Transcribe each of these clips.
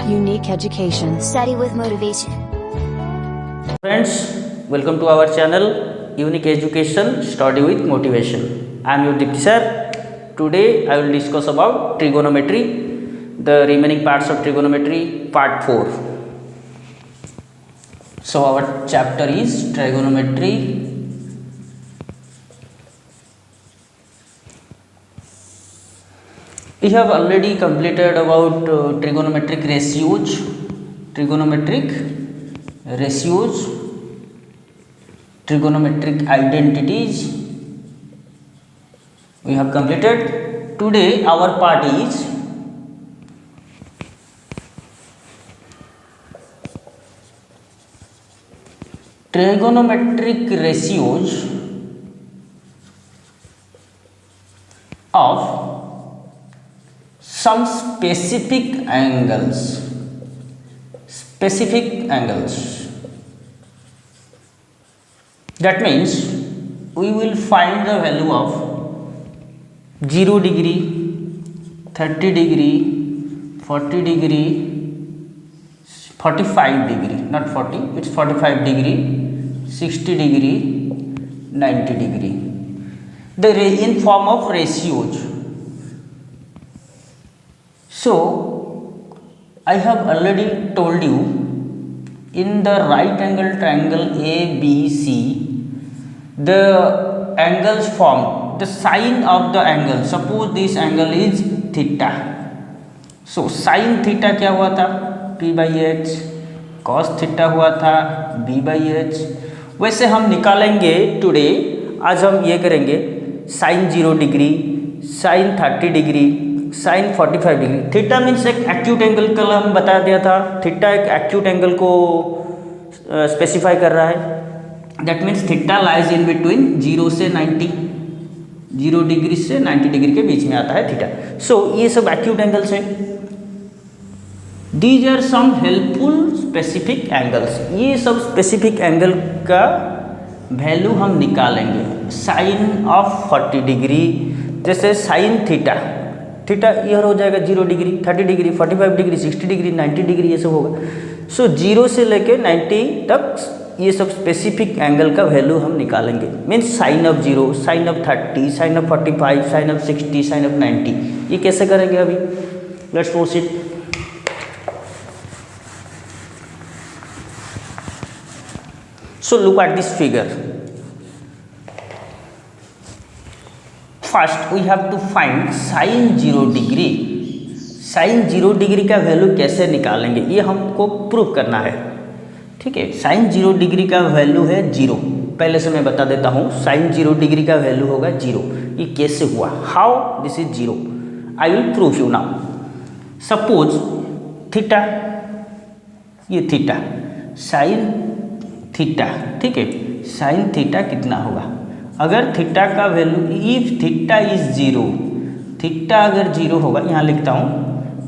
Unique Education. Study with motivation. Friends, welcome to our channel Unique Education Study with Motivation. I am your Dipti sir. Today I will discuss about trigonometry, the remaining parts of trigonometry, part 4. So our chapter is trigonometry. We have already completed about trigonometric ratios, trigonometric identities. We have completed. Today our part is trigonometric ratios of some specific angles. That means we will find the value of 0 degree, 30 degree, 40 degree, 45 degree, not 40, it's 45 degree, 60 degree, 90 degree. In form of ratios. So I have already told you, in the right angle triangle ABC, the angles formed, the sign of the angle, suppose this angle is theta. So sin theta क्या हुआ था? P by H. cos theta हुआ था B by H. वैसे हम निकालेंगे today, आज हम ये करेंगे sin 0 degree, sin 30 degree, sin 45 degree. Theta means एक एक्यूट एंगल, कल हम बता दिया था, थीटा एक एक्यूट एंगल को स्पेसिफाई कर रहा है. That means theta lies in between 0 से 90, 0 डिग्री से 90 डिग्री के बीच में आता है थीटा. सो ये सब एक्यूट एंगल्स हैं. These are some helpful specific angles. ये सब स्पेसिफिक एंगल का वैल्यू हम निकालेंगे. साइन ऑफ 40 डिग्री, जैसे साइन थीटा ईयर हो जाएगा 0 degree, 30 degree, 45 degree, 60 degree, 90 degree, ये सब होगा. सो 0 से लेके 90 तक ये सब स्पेसिफिक एंगल का वैल्यू हम निकालेंगे. Means sine of 0, sine of 30, sine of 45, sine of 60, sine of 90. ये कैसे करेंगे अभी? Let's proceed. So look at this figure. First we have to find sin 0 degree. sin 0 degree का वैल्यू कैसे निकालेंगे, ये हमको प्रूव करना है. ठीक है, sin 0 डिग्री का वैल्यू है 0. पहले से मैं बता देता हूँ, sin 0 डिग्री का वैल्यू होगा 0. ये कैसे हुआ? How this is 0? I will prove you now. Suppose theta, ये थीटा, साइन थीटा, ठीक है, साइन थीटा कितना होगा? अगर थीटा का value, if theta is 0, theta अगर 0 होगा, यहाँ लिखता हूँ,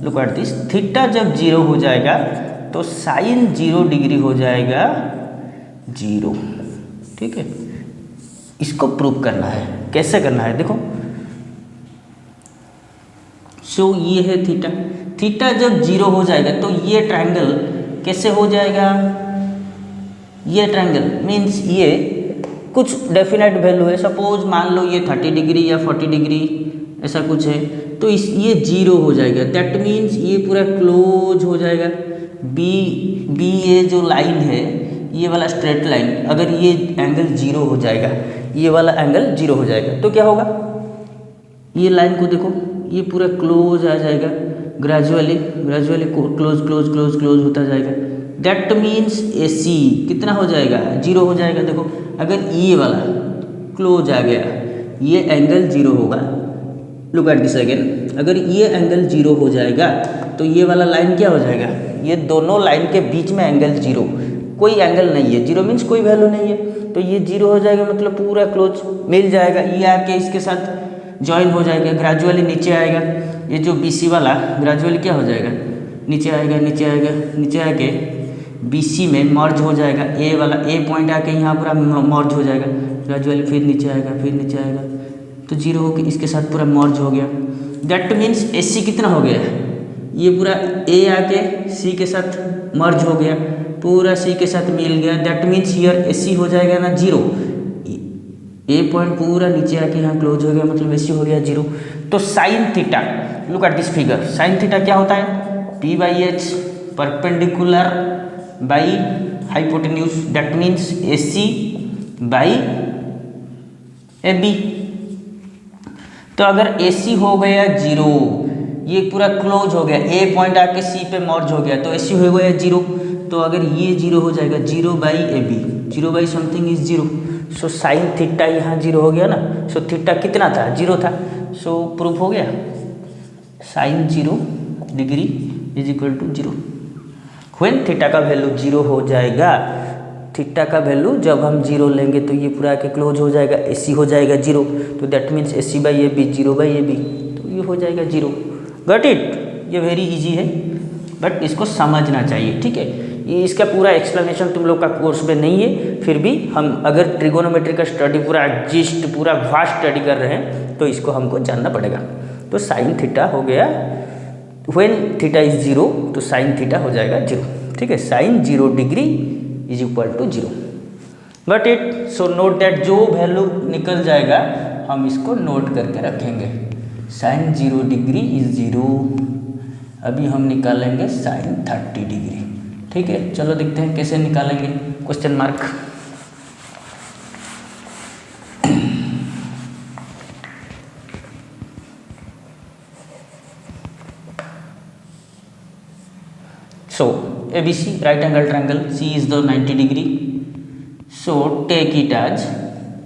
लुक एट दिस, थीटा जब 0 हो जाएगा तो साइन 0 डिग्री हो जाएगा 0. ठीक है, इसको प्रूव करना है. कैसे करना है देखो. सो ये है थीटा जब 0 हो जाएगा तो ये ट्रायंगल कैसे हो जाएगा? ये ट्रायंगल मीन्स ये कुछ डेफिनेट वैल्यू है. सपोज मान लो ये 30 डिग्री या 40 डिग्री ऐसा कुछ है, तो ये 0 हो जाएगा. दैट मीन्स ये पूरा क्लोज हो जाएगा. बी ये जो लाइन है, ये वाला स्ट्रेट लाइन, अगर ये एंगल 0 हो जाएगा, ये वाला एंगल 0 हो जाएगा, तो क्या होगा? ये लाइन को देखो, ये पूरा क्लोज आ जाएगा. ग्रेजुअली क्लोज होता जाएगा. दैट मीन्स AC कितना हो जाएगा? 0 हो जाएगा. देखो, अगर ये वाला क्लोज आ गया, ये एंगल 0 होगा. लुक एट दिस अगेन, अगर ये एंगल 0 हो जाएगा तो ये वाला लाइन क्या हो जाएगा? ये दोनों लाइन के बीच में एंगल 0, कोई एंगल नहीं है. 0 मीन्स कोई वैल्यू नहीं है, तो ये 0 हो जाएगा, मतलब पूरा क्लोज मिल जाएगा. ये आके इसके साथ ज्वाइन हो जाएगा, ग्रेजुअली नीचे आएगा. ये जो BC वाला ग्रेजुअली क्या हो जाएगा? नीचे आके BC में मर्ज हो जाएगा. ए वाला ए पॉइंट आके यहाँ पूरा मर्ज हो जाएगा. ग्रेजुअली फिर नीचे आएगा तो 0 होकर इसके साथ पूरा मर्ज हो गया. दैट मीन्स AC कितना हो गया? ये पूरा ए आके सी के साथ मर्ज हो गया, पूरा सी के साथ मिल गया, दैट मीन्स हियर ए सी हो जाएगा ना 0, ए पॉइंट पूरा नीचे आके यहाँ क्लोज हो गया, मतलब ए सी हो गया 0। तो sine theta, look at this figure, sine theta क्या होता है, P by H perpendicular by hypotenuse, that means A C by A B. तो अगर ए सी हो गया 0, ये पूरा क्लोज हो गया, ए पॉइंट आके सी पे मर्ज हो गया, तो ए सी हो गया 0। तो अगर ये 0 हो जाएगा, 0 by A B, 0 by something is 0। So sine theta यहाँ 0 हो गया ना, सो थीटा कितना था, 0 था। सो प्रूफ हो गया, sine 0 degree is equal to 0। When theta का वैल्यू 0 हो जाएगा, थीटा का वैल्यू जब हम 0 लेंगे तो ये पूरा आके क्लोज हो जाएगा, ए सी हो जाएगा 0, तो that means A C by A B, 0 by A B, तो ये हो जाएगा 0। गॉट इट, ये वेरी इजी है, बट इसको समझना चाहिए, ठीक है। ये इसका पूरा एक्सप्लेनेशन तुम लोग का कोर्स में नहीं है, फिर भी हम अगर ट्रिगोनोमेट्री का स्टडी पूरा जिस्ट पूरा वास्ट स्टडी कर रहे हैं तो इसको हमको जानना पड़ेगा। तो साइन थीटा हो गया, व्हेन थीटा इज 0 तो साइन थीटा हो जाएगा 0, ठीक है। Sine 0 degree is equal to 0। Got it. So note that जो वैल्यू निकल जाएगा हम इसको नोट करके रखेंगे। साइन 0 डिग्री इज 0, अभी हम निकालेंगे साइन 30 डिग्री, ठीक है। चलो देखते हैं कैसे निकालेंगे, question mark. So ABC right angle triangle, C is the 90 degree, so take it as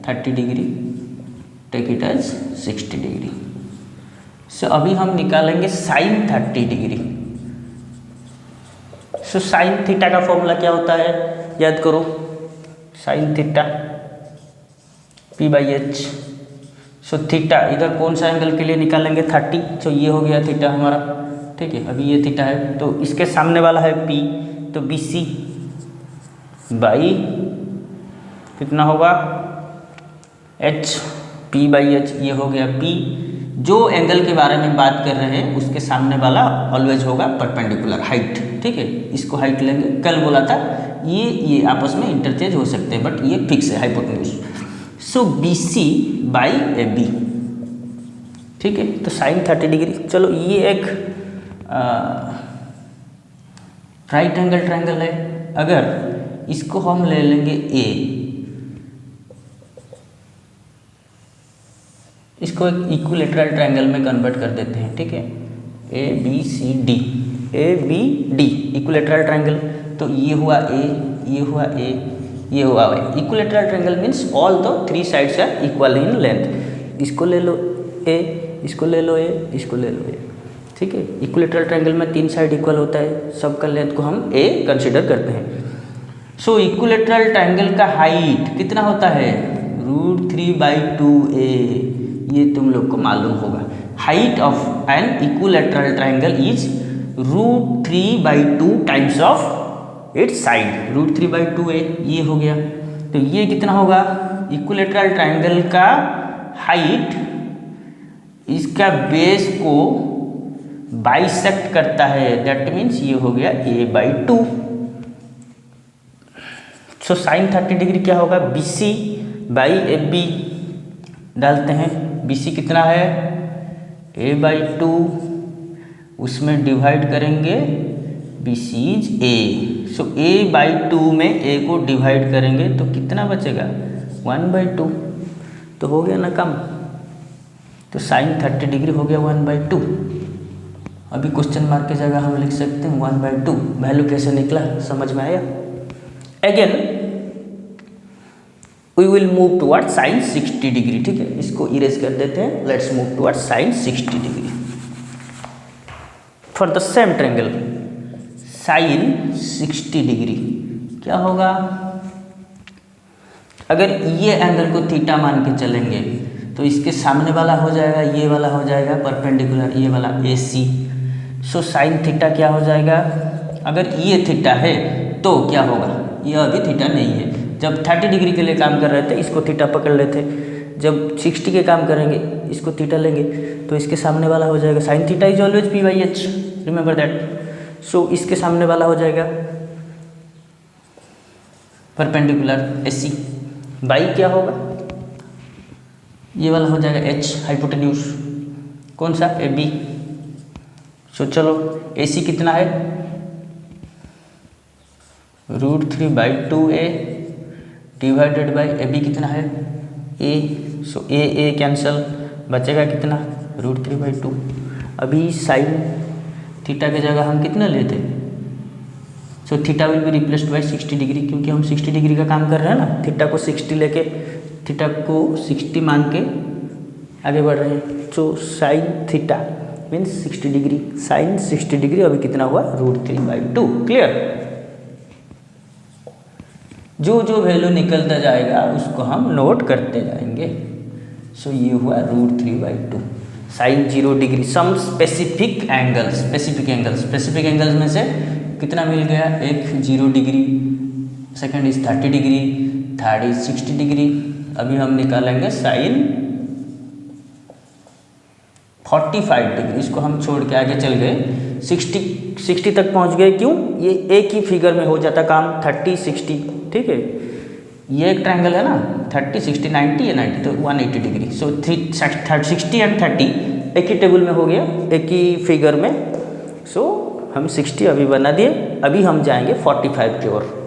30 degree, take it as 60 degree। so अभी हम निकालेंगे sine 30 degree. So sine theta का फॉर्मूला क्या होता है, याद करो, sine theta P by H. So theta इधर कौन सा एंगल के लिए निकालेंगे, 30, तो ये हो गया थीटा हमारा, ठीक है। अभी ये थीटा है तो इसके सामने वाला है पी, तो बी सी बाई कितना होगा एच, पी बाई एच, ये हो गया पी। जो एंगल के बारे में बात कर रहे हैं उसके सामने वाला ऑलवेज होगा परपेंडिकुलर, हाइट, ठीक है। इसको हाइट लेंगे, कल बोला था ये आपस में इंटरचेंज हो सकते हैं, बट ये फिक्स है hypotenuse. So B C by A B, ठीक है। तो साइन 30 डिग्री, चलो ये एक राइट एंगल ट्रायंगल है। अगर इसको हम ले लेंगे ए, इसको एक इक्विलेटरल ट्रायंगल में कन्वर्ट कर देते हैं, ठीक है। A B C D, A B D equilateral triangle, तो ये हुआ ए, ये हुआ ए, ये हुआ A. Equilateral triangle means all the 3 sides are equal in length. इसको ले लो ए, इसको ले लो ए, इसको ले लो ए, ठीक है। इक्विलेटरल ट्रायंगल में 3 साइड इक्वल होता है, सबका लेंथ को हम ए कंसिडर करते हैं। सो इक्विलेटरल ट्रायंगल का हाइट कितना होता है, √3/2a, ये तुम लोग को मालूम होगा। Height of an equilateral triangle is √3/2 times of its side, √3/2a, ये हो गया। तो ये कितना होगा, इक्विलेटरल ट्रायंगल का हाइट इसका बेस को बाइसेक्ट करता है, दैट मीन्स ये हो गया a/2। सो साइन 30 डिग्री क्या होगा, B C by A B डालते हैं। बी सी कितना है, a/2, उसमें डिवाइड करेंगे, B C is a. So a/2 में a को डिवाइड करेंगे तो कितना बचेगा, 1/2, तो हो गया ना कम। तो साइन 30 डिग्री हो गया 1/2। अभी क्वेश्चन मार्क की जगह हम लिख सकते हैं 1/2। वैल्यू कैसे निकला समझ में आया। Again we will move toward sine 60 degree, ठीक है। इसको इरेज कर देते हैं, let's move toward sine 60 degree for the same triangle. Sine 60 degree क्या होगा, अगर ये एंगल को थीटा मान के चलेंगे तो इसके सामने वाला हो जाएगा, ये वाला हो जाएगा परपेंडिकुलर, ये वाला ए सी। सो साइन थीटा क्या हो जाएगा, अगर ये थीटा है तो क्या होगा, ये अभी थीटा नहीं है। जब 30 डिग्री के लिए काम कर रहे थे इसको थीटा पकड़ लेते, जब 60 के काम करेंगे इसको थीटा लेंगे, तो इसके सामने वाला हो जाएगा sine theta is always p/h, remember that. So इसके सामने वाला हो जाएगा परपेंडिकुलर AC। बाई क्या होगा, ये वाला हो जाएगा H हाइपोटेन्यूज, कौन सा, AB। सो चलो AC कितना है, √3/2a डिवाइडेड बाई AB कितना है A। सो A कैंसल, बचेगा कितना, √3/2। अभी साइन थीटा की जगह हम कितना लेते, so theta will be replaced by 60 degree, क्योंकि हम 60 डिग्री का काम कर रहे हैं ना। थीटा को 60 लेके, थीटा को 60 मान के आगे बढ़ रहे हैं। So sine theta means 60 degree, sine 60 degree अभी कितना हुआ, √3/2। क्लियर। जो जो वैल्यू निकलता जाएगा उसको हम नोट करते जाएंगे। सो ये हुआ √3/2 sine 0 degree. Some specific angles, specific angles में से कितना मिल गया, एक 0 degree, second is 30 degree, third is 60 degree. अभी हम निकालेंगे साइन 45 डिग्री। इसको हम छोड़ के आगे चल गए, 60 तक पहुंच गए। क्यों, ये एक ही फिगर में हो जाता काम, 30 60। ठीक है, ये एक ट्रायंगल है ना, 30 60 90 या 90 तो 180 डिग्री। सो 60 एंड 30 एक ही टेबल में हो गया, एक ही फिगर में। सो हम 60 अभी बना दिए। अभी हम जाएंगे 45 की ओर।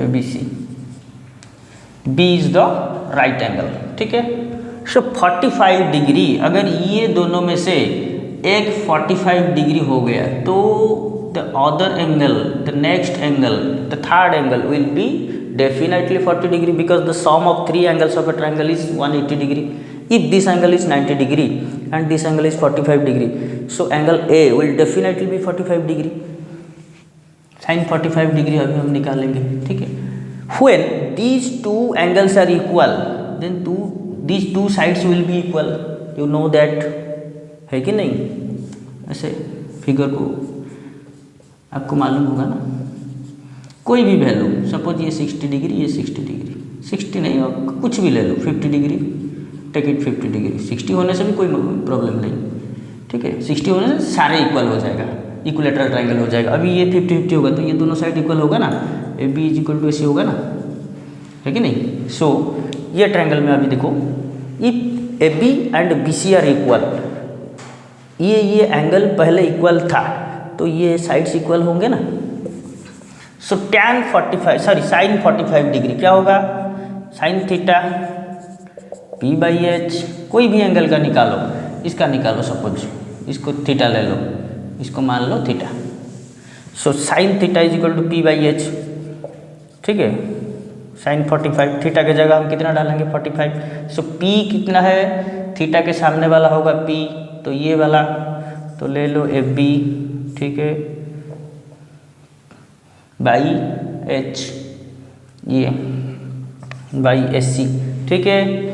ABC, B is the right angle. ठीक है, सो 45 डिग्री, अगर ये दोनों में से एक 45 डिग्री हो गया तो the other angle, the next angle, the third angle will be definitely 40 degree, because the sum of 3 angles of a triangle is 180 degree. If this angle is 90 degree and this angle is 45 degree, so angle A will definitely be 45 degree. Sine 45 degree अभी हम निकालेंगे। ठीक है, when these two angles are equal then these two sides will be equal, you know that, है कि नहीं। ऐसे figure को आपको मालूम होगा ना, कोई भी वैल्यू, सपोज ये 60 डिग्री, ये 60 डिग्री, 60 नहीं और कुछ भी ले लो, 50 डिग्री, टेक इट 50 डिग्री, 60 होने से भी कोई प्रॉब्लम नहीं। ठीक है, 60 होने से सारे इक्वल हो जाएगा, इक्विलेटरल ट्रायंगल हो जाएगा। अभी ये 50-50 होगा तो ये दोनों साइड इक्वल होगा ना, AB = AC होगा ना, है कि नहीं। सो ये ट्रायंगल में अभी देखो, if AB and BC are equal, ये एंगल पहले इक्वल था तो ये साइड्स इक्वल होंगे ना। सो साइन 45 डिग्री क्या होगा, साइन थीटा P/H, कोई भी एंगल का निकालो, इसका निकालो, सपोज इसको थीटा ले लो, इसको मान लो theta. So sine theta = P/H। ठीक है, साइन 45, थीटा की जगह हम कितना डालेंगे, 45। सो P कितना है, थीटा के सामने वाला होगा P, तो ये वाला तो ले लो AB। ठीक है, बाई H, ये बाई SC। ठीक है,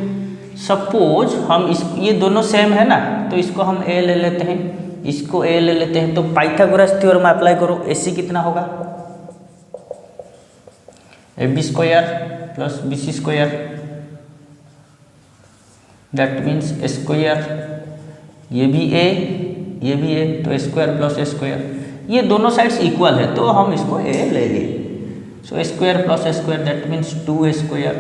सपोज हम ये दोनों सेम है ना, तो इसको हम A ले लेते हैं, इसको A ले लेते हैं। तो पाइथागोरस थ्योरम अप्लाई करो, AC कितना होगा, AB² + BC², that means A², ये भी A, ये भी A, तो A² + A²। ये दोनों साइड्स इक्वल है तो हम इसको A ले लिए। सो A² + A², that means 2A²।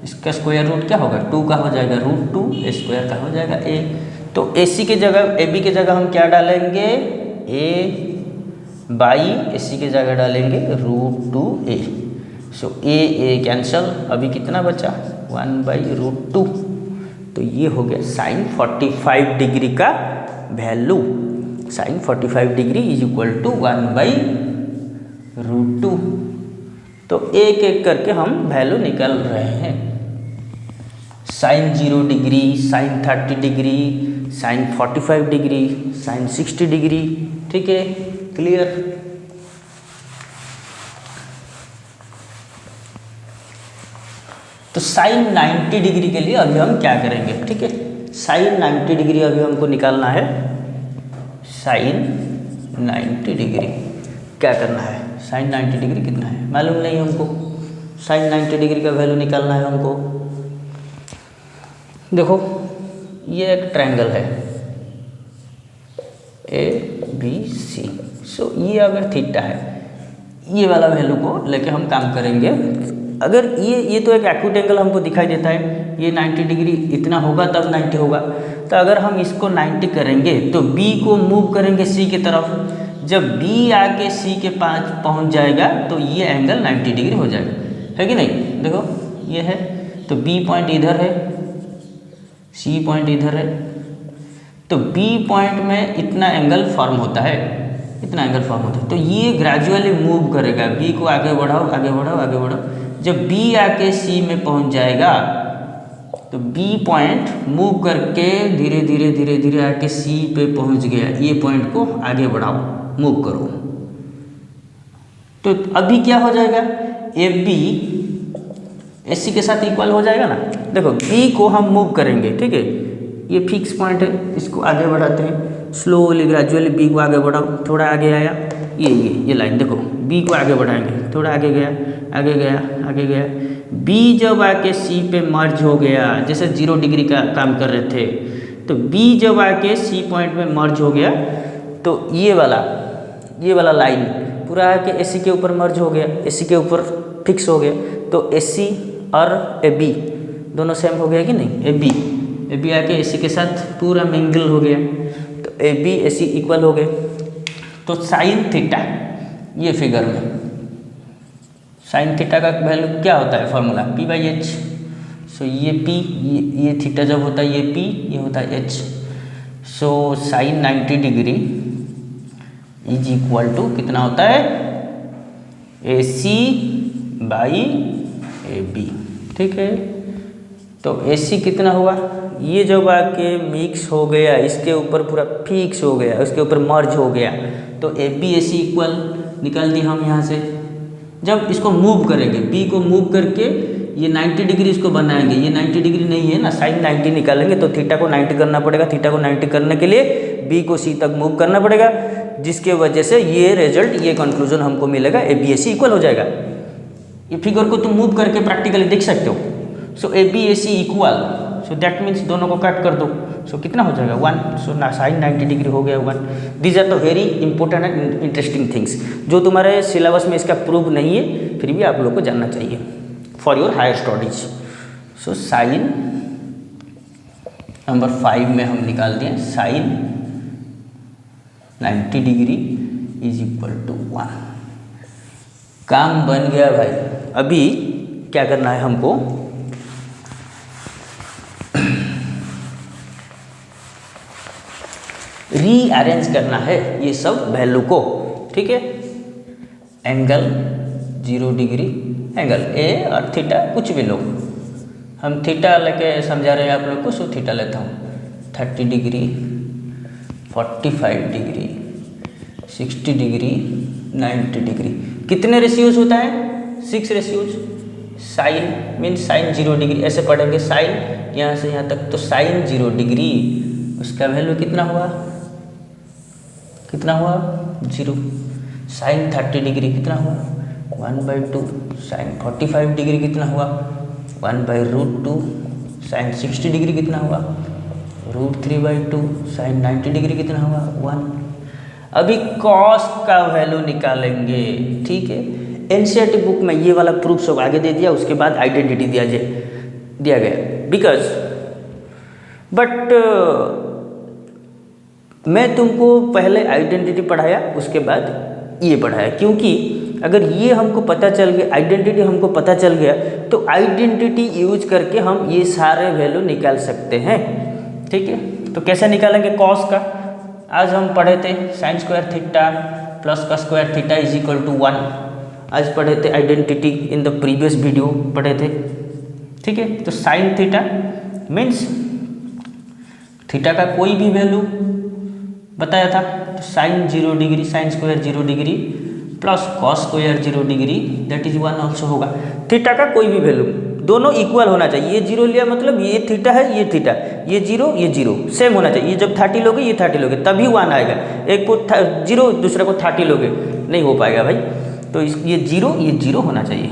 इसका स्क्वायर रूट क्या होगा, 2 का हो जाएगा √2, A² का हो जाएगा A। तो AC की जगह, AB की जगह हम क्या डालेंगे, A/AC की जगह डालेंगे √2A। सो A कैंसल, अभी कितना बचा, 1/√2। तो ये हो गया साइन 45 डिग्री का वैल्यू। Sine 45 degree = 1/√2। तो एक एक करके हम वैल्यू निकाल रहे हैं। Sine 0 degree, sine 30 degree, sine 45 degree, sine 60 degree. ठीक है, क्लियर। तो साइन 90 डिग्री के लिए अभी हम क्या करेंगे, ठीक है, साइन 90 डिग्री अभी हमको निकालना है। साइन 90 डिग्री क्या करना है, साइन 90 डिग्री कितना है मालूम नहीं हमको, साइन 90 डिग्री का वैल्यू निकालना है हमको। देखो ये एक ट्रायंगल है ABC, सो ये अगर थीटा है, ये वाला वैल्यू को लेके हम काम करेंगे। अगर ये तो एक एक्यूट एंगल हमको दिखाई देता है, ये 90 डिग्री इतना होगा तब 90 होगा, तो अगर हम इसको 90 करेंगे तो B को मूव करेंगे C की तरफ, जब B आके C के पास पहुंच जाएगा तो ये एंगल 90 डिग्री हो जाएगा, है कि नहीं। देखो ये है, तो B पॉइंट इधर है, C पॉइंट इधर है, तो B पॉइंट में इतना एंगल फॉर्म होता है, इतना एंगल फॉर्म होता है। तो ये ग्रेजुअली मूव करेगा, B को आगे बढ़ाओ आगे बढ़ाओ आगे बढ़ाओ, जब B आके C में पहुंच जाएगा तो B पॉइंट मूव करके धीरे धीरे धीरे धीरे आके C पे पहुंच गया, ये पॉइंट को आगे बढ़ाओ, मूव करो। तो अभी क्या हो जाएगा, AB AC के साथ इक्वल हो जाएगा ना। देखो B को हम मूव करेंगे, ठीक है, ये फिक्स पॉइंट है, इसको आगे बढ़ाते हैं स्लोली ग्रेजुअली, B को आगे बढ़ाओ, थोड़ा आगे आया, ये लाइन देखो, B को आगे बढ़ाएंगे, थोड़ा आगे गया आगे गया आगे गया, B जब आके C पे मर्ज हो गया, जैसे 0 डिग्री का काम कर रहे थे, तो B जब आके C पॉइंट में मर्ज हो गया तो ये वाला लाइन पूरा आके AC के ऊपर मर्ज हो गया, AC के ऊपर फिक्स हो गया, तो AC और AB दोनों सेम हो गया कि नहीं, AB आके AC के साथ पूरा मिंगल हो गया, तो AB AC इक्वल हो गए। तो साइन थीटा, ये फिगर में साइन थीटा का वैल्यू क्या होता है, फॉर्मूला P/H। सो ये P, ये थीटा जब होता है ये P, ये होता है H। So sine 90 degree is equal to कितना होता है, AC/AB, ठीक है। तो AC कितना हुआ, ये जब आके मिक्स हो गया, इसके ऊपर पूरा फिक्स हो गया, उसके ऊपर मर्ज हो गया, तो AB/AC इक्वल निकाल दी हम यहाँ से। जब इसको मूव करेंगे, B को मूव करके ये 90 डिग्री इसको बनाएंगे, ये 90 डिग्री नहीं है ना, साइन 90 निकालेंगे तो थीटा को 90 करना पड़ेगा, थीटा को 90 करने के लिए B को C तक मूव करना पड़ेगा, जिसके वजह से ये रिजल्ट, ये कंक्लूजन हमको मिलेगा, AB/AC इक्वल हो जाएगा। ये फिगर को तुम मूव करके प्रैक्टिकली देख सकते हो। सो AB/AC equal, so that means दोनों को कट कर दो, सो कितना हो जाएगा 1। सो ना साइन 90 डिग्री हो गया 1। These are the very important and interesting things, जो तुम्हारे सिलेबस में इसका प्रूफ नहीं है, फिर भी आप लोग को जानना चाहिए for your higher studies. So sine number 5 में हम निकाल दिए, sine 90 degree is equal to 1। काम बन गया भाई। अभी क्या करना है हमको, रीअरेंज करना है ये सब वैल्यू को, ठीक है। एंगल 0 डिग्री, एंगल A और थीटा कुछ भी लो, हम थीटा लेके समझा रहे हैं आप लोग को, सो थीटा लेता हूँ 30 डिग्री, 45 डिग्री, 60 डिग्री, 90 डिग्री। कितने रेशियोज होता है, 6 ratios. Sine means sine 0 degree, ऐसे पढ़ेंगे साइन यहाँ से यहाँ तक, तो साइन 0 डिग्री उसका वैल्यू कितना हुआ, 0। साइन 30 डिग्री कितना हुआ 1/2। साइन 45 डिग्री कितना हुआ 1/√2। साइन 60 डिग्री कितना हुआ √3/2। साइन 90 डिग्री कितना हुआ 1। अभी कॉस का वैल्यू निकालेंगे, ठीक है। एनसीईआरटी बुक में ये वाला प्रूफ सब आगे दे दिया, उसके बाद आइडेंटिटी दिया गया, बिकॉज बट मैं तुमको पहले आइडेंटिटी पढ़ाया, उसके बाद ये पढ़ाया, क्योंकि अगर ये हमको पता चल गया, आइडेंटिटी हमको पता चल गया, तो आइडेंटिटी यूज करके हम ये सारे वैल्यू निकाल सकते हैं, ठीक है। तो कैसे निकालेंगे कॉस का, आज हम पढ़े थे साइन स्क्वायर थीटा प्लस का square theta is equal to 1, आज पढ़े थे identity in the previous video पढ़े थे, ठीक है। तो साइन थीटा मीन्स थीटा का कोई भी वैल्यू बताया था, तो sine 0 degree, sine square 0 degree plus cos square 0 degree that is 1 also होगा। थीटा का कोई भी वैल्यू, दोनों इक्वल होना चाहिए। ये जीरो लिया मतलब ये थीटा है, ये थीटा, ये जीरो सेम होना चाहिए। ये जब 30 लोगे, ये 30 लोगे, तभी 1 आएगा। एक को 0 दूसरे को 30 लोगे, नहीं हो पाएगा भाई। तो ये जीरो होना चाहिए।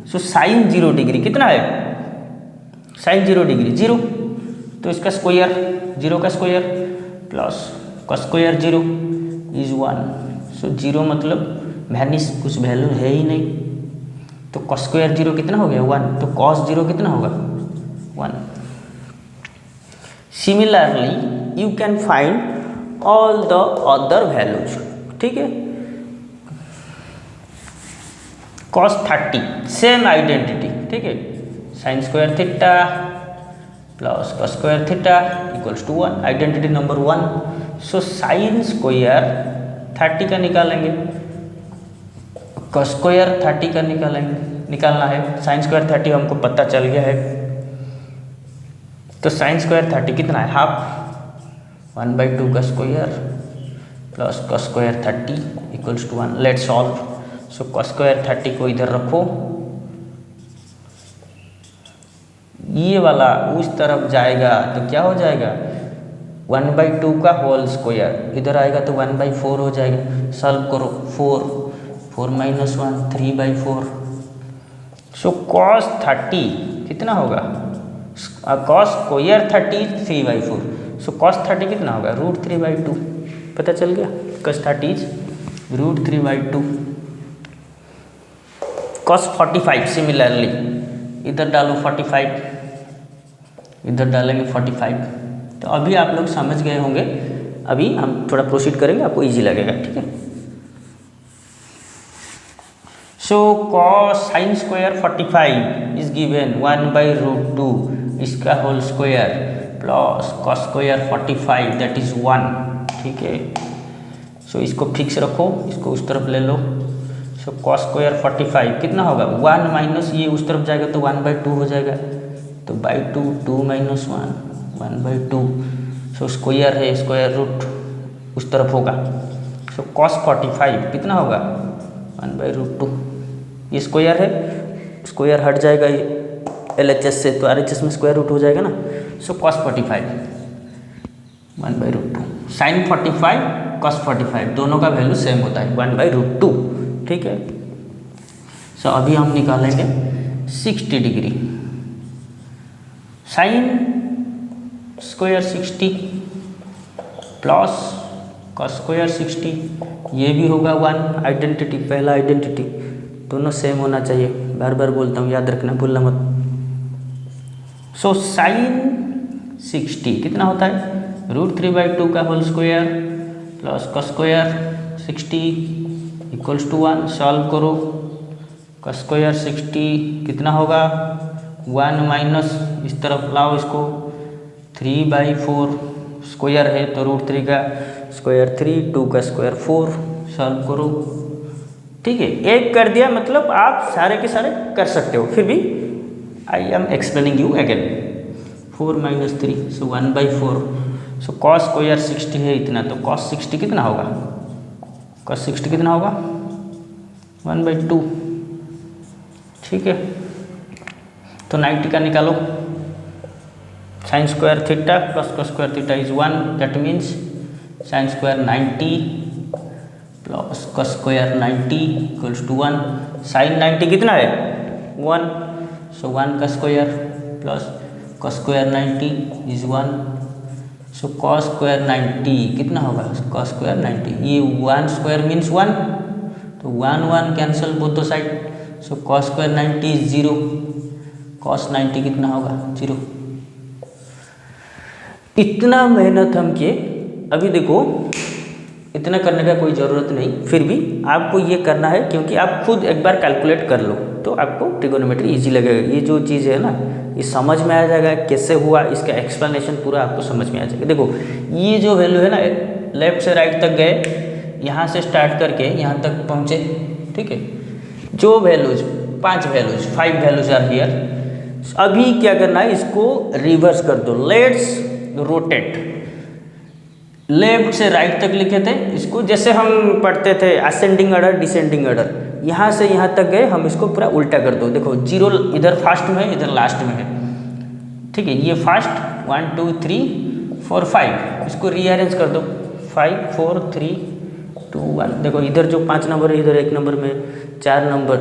सो साइन 0 डिग्री कितना है? साइन 0 डिग्री 0, तो इसका स्क्वायर 0 का स्क्वायर प्लस का स्क्वायर 0 इज 1। सो 0 मतलब वैनिश, कुछ वैल्यू है ही नहीं। तो कॉस स्क्वायर 0 कितना हो गया? 1। तो कॉस 0 कितना होगा? 1। Similarly you can find all the other values. ठीक है, कॉस 30 सेम आइडेंटिटी। ठीक है, sine square theta plus cos square theta equals to 1, identity number 1। So sine square 30 का निकालेंगे, कॉस स्क्वायर 30 का निकालना है। साइन स्क्वायर 30 हमको पता चल गया है। तो साइन स्क्वायर 30 कितना है? हाफ 1/2 का square plus cos square 30 equals to 1। Let's solve. So cos square 30 को इधर रखो, ये वाला उस तरफ जाएगा तो क्या हो जाएगा? 1/2 का होल स्क्वायर, इधर आएगा तो 1/4 हो जाएगा। सॉल्व करो, 4 माइनस 1 3/4। सो कॉस 30 कितना होगा? Cos square 30 3/4। सो कॉस 30 कितना होगा? √3/2। पता चल गया, कॉस 30 इज √3/2। कॉस 45 सिमिलरली इधर डालो 45, इधर डालेंगे 45। तो अभी आप लोग समझ गए होंगे। अभी हम थोड़ा प्रोसीड करेंगे, आपको इजी लगेगा। ठीक है, so cos sine square 45 is given 1/√2 इसका whole square plus cos square 45 that is 1। ठीक है, सो इसको फिक्स रखो, इसको उस तरफ ले लो। सो कॉस स्क्वायर 45 कितना होगा? 1 माइनस ये उस तरफ जाएगा तो 1/2 हो जाएगा। तो 2 2 माइनस 1 1/2। सो स्क्वायर है, स्क्वायर रूट उस तरफ होगा। सो कॉस 45 कितना होगा? 1/√2। ये स्क्वायर है, स्क्वायर हट जाएगा ये LHS से, तो RHS में स्क्वायर रूट हो जाएगा ना। सो कॉस 45 1/√2, साइन 45 कॉस 45 दोनों का वैल्यू सेम होता है 1/√2। ठीक है, सो अभी हम निकालेंगे 60 degree. Sine square 60 plus cos square 60, ये भी होगा 1। आइडेंटिटी, पहला आइडेंटिटी, दोनों सेम होना चाहिए। बार बार बोलता हूँ, याद रखना, भूलना मत। सो साइन 60 कितना होता है? √3/2 का whole square plus cos square 60 equals to 1। Solve करो, कॉस स्क्वायर 60 कितना होगा? 1 माइनस इस तरफ लाओ इसको, 3/4 स्क्वायर है तो √3 का स्क्वायर 3, 2 का स्क्वायर 4। सॉल्व करो। ठीक है, एक कर दिया मतलब आप सारे के सारे कर सकते हो, फिर भी I am explaining you again. 4 minus 3 so 1/4। So cos square 60 है इतना, तो कॉस 60 कितना होगा? कॉस 60 कितना होगा? 1/2। ठीक है, तो 90 का निकालो। Sine square theta plus cos square theta is 1, that means sine square 90 plus cos square 90 equals to 1। Sine 90 कितना है? 1। सो 1 का square plus cos square 90 is 1। So cos square 90 कितना होगा? कॉस स्क्वायर 90, ये 1 स्क्वायर मीन्स 1, तो 1 1 cancel both दो side. So cos square 90 is 0। Cos 90 कितना होगा? 0। इतना मेहनत हम किए, अभी देखो इतना करने का कोई ज़रूरत नहीं, फिर भी आपको ये करना है क्योंकि आप खुद एक बार कैलकुलेट कर लो तो आपको ट्रिगोनोमेट्री इजी लगेगा। ये जो चीज़ है ना, ये समझ में आ जाएगा कैसे हुआ, इसका एक्सप्लेनेशन पूरा आपको समझ में आ जाएगा। देखो ये जो वैल्यू है ना, लेफ्ट से राइट तक गए, यहाँ से स्टार्ट करके यहाँ तक पहुँचे। ठीक है, जो वैल्यूज 5 वैल्यूज आर हियर। अभी क्या करना है, इसको रिवर्स कर दो। लेट्स रोटेट, लेफ्ट से राइट तक लिखे थे इसको, जैसे हम पढ़ते थे असेंडिंग ऑर्डर डिसेंडिंग ऑर्डर, यहाँ से यहाँ तक गए, हम इसको पूरा उल्टा कर दो। देखो 0 इधर फास्ट में है, इधर लास्ट में है, ठीक है। ये फास्ट 1 2 3 4 5, इसको रीअरेंज कर दो 5 4 3 2 1। देखो इधर जो 5 नंबर है, इधर 1 नंबर में 4 नंबर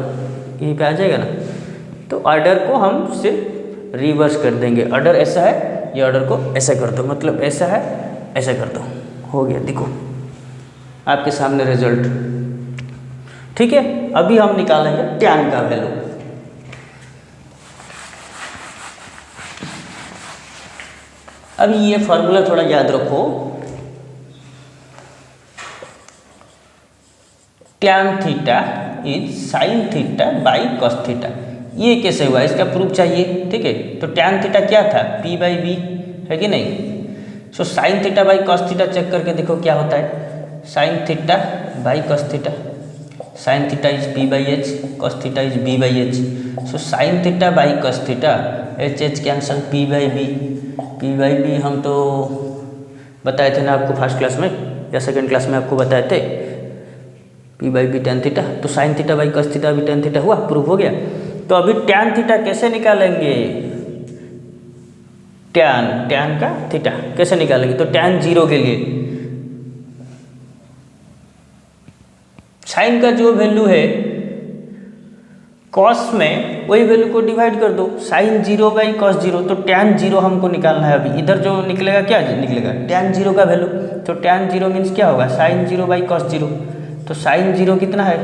यहीं पे आ जाएगा ना। तो ऑर्डर को हम सिर्फ रिवर्स कर देंगे। ऑर्डर ऐसा है, ये ऑर्डर को ऐसा कर दो, मतलब ऐसा है ऐसा कर दो, हो गया। देखो आपके सामने रिजल्ट, ठीक है। अभी हम निकालेंगे tan का वैल्यू। अभी ये फॉर्मूला थोड़ा याद रखो, tan theta is sine theta by cos theta. ये कैसे हुआ, इसका प्रूफ चाहिए, ठीक है। तो tan थीटा क्या था, p/b है कि नहीं। So sine theta by cos theta check करके देखो क्या होता है, sine theta by cos theta, sine theta is p/h, cos theta is b/h। So sine theta by cos theta, h cancel, p/b हम तो बताए थे ना आपको फर्स्ट क्लास में या सेकंड क्लास में आपको बताए थे, p/b tan थीटा। तो sine theta by cos theta भी tan थीटा हुआ, प्रूफ हो गया। तो अभी tan थीटा कैसे निकालेंगे, tan का थीटा कैसे निकालेंगे। तो tan 0 के लिए साइन का जो वैल्यू है कॉस में, वही वैल्यू को डिवाइड कर दो, साइन 0 बाई कॉस 0। तो tan 0 हमको निकालना है। अभी इधर जो निकलेगा क्या निकलेगा, tan 0 का वैल्यू। तो tan 0 मीन्स क्या होगा, साइन 0 बाई कॉस 0। तो साइन 0 कितना है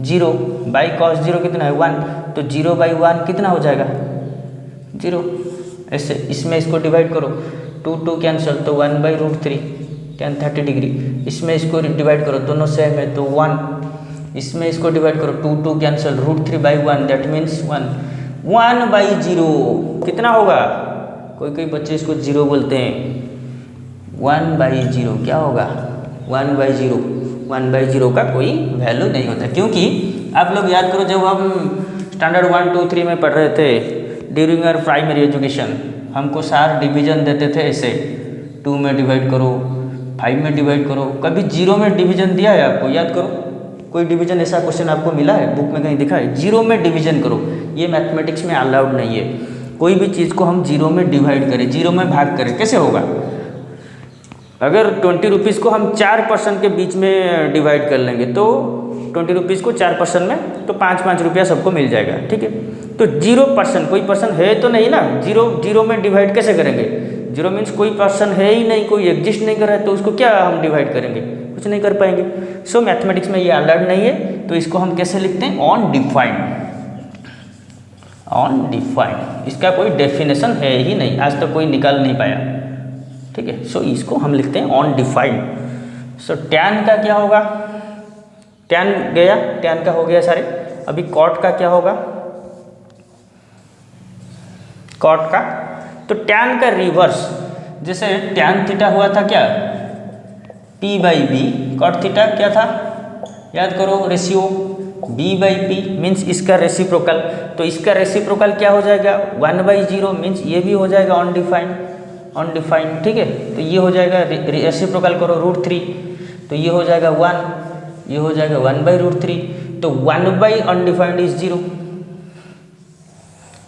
0, बाई कॉस 0 कितना है 1। तो 0 बाई 1 कितना हो जाएगा 0। ऐसे इसमें इसको डिवाइड करो, 2 2 कैंसिल, तो 1/√3 tan 30 डिग्री। इसमें इसको डिवाइड करो, दोनों सेम है तो 1। इसमें इसको डिवाइड करो, 2 2 कैंसिल, √3/1 दैट मीन्स 1। 1/0 कितना होगा, कोई बच्चे इसको 0 बोलते हैं। 1/0 क्या होगा, 1/0। 1/0 का कोई वैल्यू नहीं होता, क्योंकि आप लोग याद करो जब हम स्टैंडर्ड 1 2 3 में पढ़ रहे थे ड्यूरिंग आवर प्राइमरी एजुकेशन, हमको सार डिवीजन देते थे ऐसे, 2 में डिवाइड करो, 5 में डिवाइड करो। कभी 0 में डिवीजन दिया है आपको, याद करो, कोई डिवीजन ऐसा क्वेश्चन आपको मिला है बुक में कहीं दिखा है, 0 में डिवीजन करो। ये मैथमेटिक्स में अलाउड नहीं है, कोई भी चीज़ को हम 0 में डिवाइड करें, 0 में भाग करें, कैसे होगा। अगर 20 रुपीज़ को हम 4% के बीच में डिवाइड कर लेंगे, तो 20 रुपीज़ को 4% में, तो 5 रुपया सबको मिल जाएगा, ठीक है। तो 0%, कोई पर्सन है तो नहीं ना, 0 में डिवाइड कैसे करेंगे। 0 मीन्स कोई पर्सन है ही नहीं, कोई एग्जिस्ट नहीं कर रहा है, तो उसको क्या हम डिवाइड करेंगे, कुछ नहीं कर पाएंगे। सो मैथमेटिक्स में ये अलाउड नहीं है, तो इसको हम कैसे लिखते हैं, अनडिफाइंड। इसका कोई डेफिनेशन है ही नहीं, आज तक कोई निकाल नहीं पाया, ठीक है। सो इसको हम लिखते हैं अनडिफाइंड। सो tan का क्या होगा, tan गया, tan का हो गया सारे। अभी cot का क्या होगा, cot का, तो tan का रिवर्स, जैसे tan थीटा हुआ था क्या, p/b, cot थीटा क्या था, याद करो रेशियो, b/p मीन्स इसका रेसिप्रोकल। तो इसका रेसिप्रोकल क्या हो जाएगा 1/0 मीन्स ये भी हो जाएगा अनडिफाइंड, ठीक है। तो ये हो जाएगा, रेसिप्रोकल करो √3, तो ये हो जाएगा 1, ये हो जाएगा 1/√3। तो 1/अनडिफाइंड इज 0।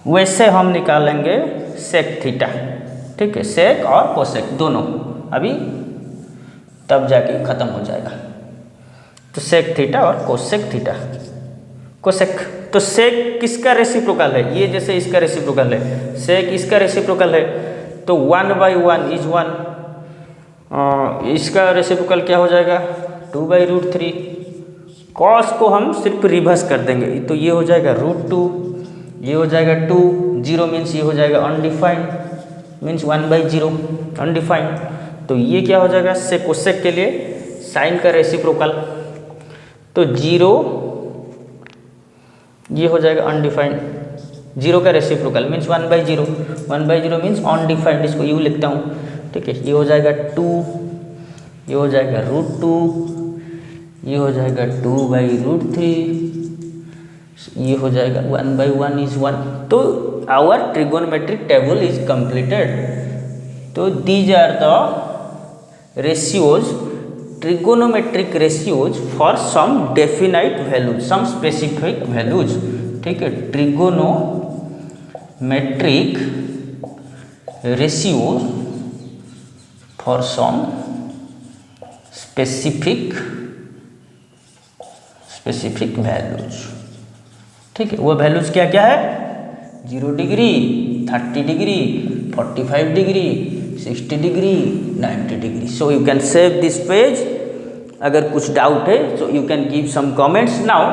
वैसे हम निकालेंगे सेक थीटा, ठीक है, सेक और कोसेक दोनों, अभी तब जाके खत्म हो जाएगा। तो सेक थीटा और कोसेक थीटा, कोसेक, तो सेक किसका रेसिप्रोकल है, ये जैसे इसका रेसिप्रोकल है, सेक इसका रेसिप्रोकल है, तो 1/1 इज 1। इसका रेसिप्रोकल क्या हो जाएगा 2/√3। कॉस को हम सिर्फ रिवर्स कर देंगे, तो ये हो जाएगा √2, ये हो जाएगा 2, 0 मीन्स ये हो जाएगा अनडिफाइंड, मीन्स 1/0 अनडिफाइंड। तो ये क्या हो जाएगा, सेक कोसेक के लिए साइन का रेसिप्रोकल, तो 0 ये हो जाएगा अनडिफाइंड, 0 का रेसिप्रोकल मीन्स 1/0, 1/0 मीन्स अनडिफाइंड, इसको यू लिखता हूँ, ठीक है। ये हो जाएगा 2, ये हो जाएगा √2, ये हो जाएगा 2/√3, ये हो जाएगा 1/1 इज 1। तो our trigonometric table is completed. तो these are the ratios trigonometric ratios for some definite values, some specific values, ठीक है, trigonometric ratios for some specific values, ठीक है। वो वैल्यूज क्या क्या है? 0 degree, 30 degree, 45 degree, 60 degree, 90 degree. So you can save this page. अगर कुछ डाउट है so you can give some comments. Now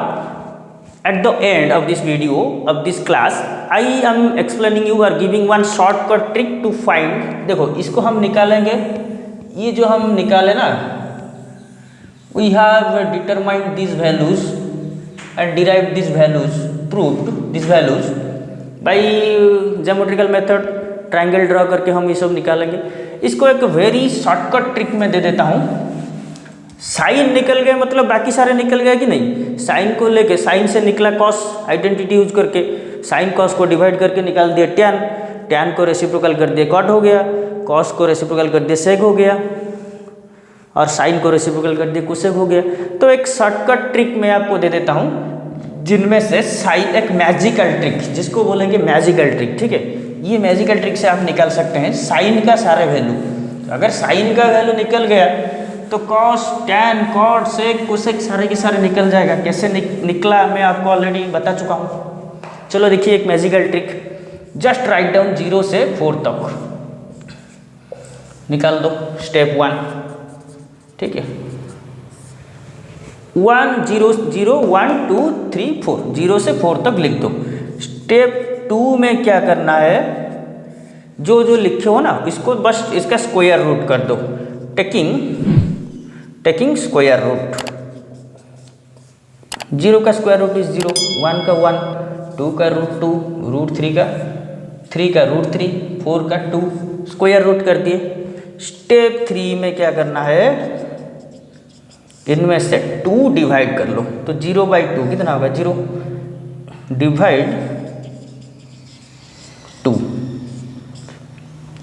at the end of this video of this class I am explaining you or giving one shortcut trick to find। देखो इसको हम निकालेंगे, ये जो हम निकाले ना, we have determined these values and derived these values, proved these values by geometrical method, triangle draw करके हम ये सब निकालेंगे। इसको एक वेरी शॉर्टकट ट्रिक में दे देता हूँ। साइन निकल गए मतलब बाकी सारे निकल गए कि नहीं? साइन को लेके, साइन से निकला कॉस, आइडेंटिटी यूज करके साइन कॉस को डिवाइड करके निकाल दिया टैन, टैन को रेसिप्रोकल कर दिया कॉट हो गया, कॉस को रेसिप्रोकल कर दिया सेक हो गया, और साइन को रेसिप्रोकल कर दिया कोसेक हो गया। तो एक शॉर्टकट ट्रिक मैं आपको दे देता हूँ, जिनमें से साइन, एक मैजिकल ट्रिक जिसको बोलेंगे मैजिकल ट्रिक, ठीक है। ये मैजिकल ट्रिक से आप निकाल सकते हैं साइन का सारे वैल्यू। अगर साइन का वैल्यू निकल गया तो कॉस, टैन, कॉट, सेक, कोसेक सारे के सारे निकल जाएगा। कैसे निकला मैं आपको ऑलरेडी बता चुका हूँ। चलो देखिए एक magical trick, just write down 0 से 4 तक निकाल दो। स्टेप 1, ठीक है, 1 0 0 1 2 3 4, 0 से 4 तक लिख दो। स्टेप 2 में क्या करना है, जो जो लिखे हो ना इसको बस इसका स्क्वायर रूट कर दो। टेकिंग स्क्वायर रूट, 0 का स्क्वायर रूट इज 0, 1 का 1, 2 का रूट 2, रूट 3 का 3, 4 का 2, स्क्वायर रूट कर दिए। स्टेप 3 में क्या करना है, इनमें से 2 डिवाइड कर लो। तो 0/2 कितना होगा? 0 डिवाइड 2,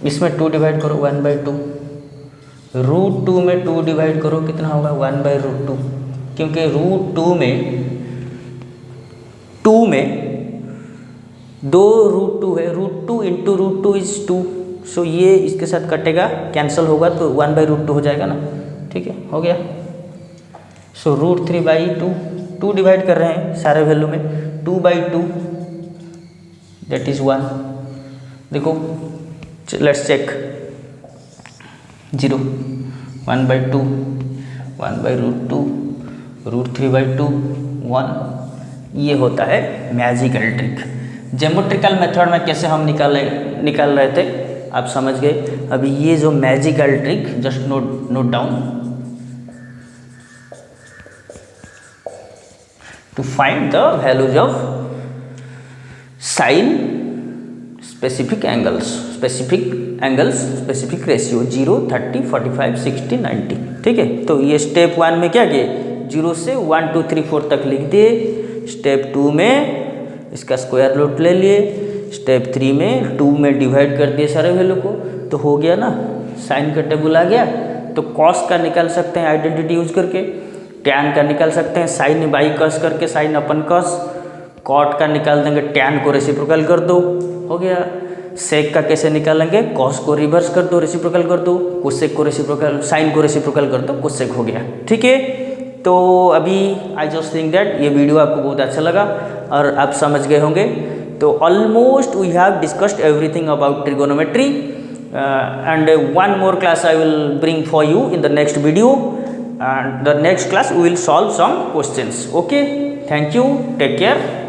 इसमें 2 डिवाइड करो 1/2, रूट 2 में 2 डिवाइड करो कितना होगा? 1/√2, क्योंकि रूट 2 में 2 रूट 2 है, रूट 2 इंटू रूट 2 इज 2। सो ये इसके साथ कटेगा, कैंसिल होगा तो 1/√2 हो जाएगा ना, ठीक है, हो गया। सो रूट 3/2, 2 डिवाइड कर रहे हैं सारे वैल्यू में, 2/2 दैट इज 1। देखो लेट्स चेक, 0, 1/2, 1/√2, रूट 3/2, 1। ये होता है मैजिकल ट्रिक। ज्योमेट्रिकल मेथड में कैसे हम निकाल रहे थे आप समझ गए। अभी ये जो magical trick just note down, to find the values of sine specific angles, specific ratio 0, 30, 45, 60, 90, ठीक है। तो ये स्टेप 1 में क्या किए, 0 से 1 2 3 4 तक लिख दिए। स्टेप 2 में इसका स्क्वायर रूट ले लिए। स्टेप 3 में 2 में डिवाइड कर दिए सारे वैल्यू को, तो हो गया ना, साइन का टेबल आ गया। तो कॉस का निकाल सकते हैं आइडेंटिटी यूज करके, टैन का निकाल सकते हैं साइन बाई कॉस करके, साइन अपन कॉस, कॉट का निकाल देंगे, टैन को रेसिप्रोकल कर दो, हो गया। सेक का कैसे निकालेंगे, कॉस को रिवर्स कर दो, रेसिप्रोकल कर दो, कोसेक को रेसिप्रोकल, साइन को रेसिप्रोकल कर दो, कोसेक हो गया, ठीक है। तो अभी आई जस्ट थिंक दैट ये वीडियो आपको बहुत अच्छा लगा और आप समझ गए होंगे। तो almost we have discussed everything about trigonometry and one more class I will bring for you in the next video, and the next class we will solve some questions. Okay, thank you, take care.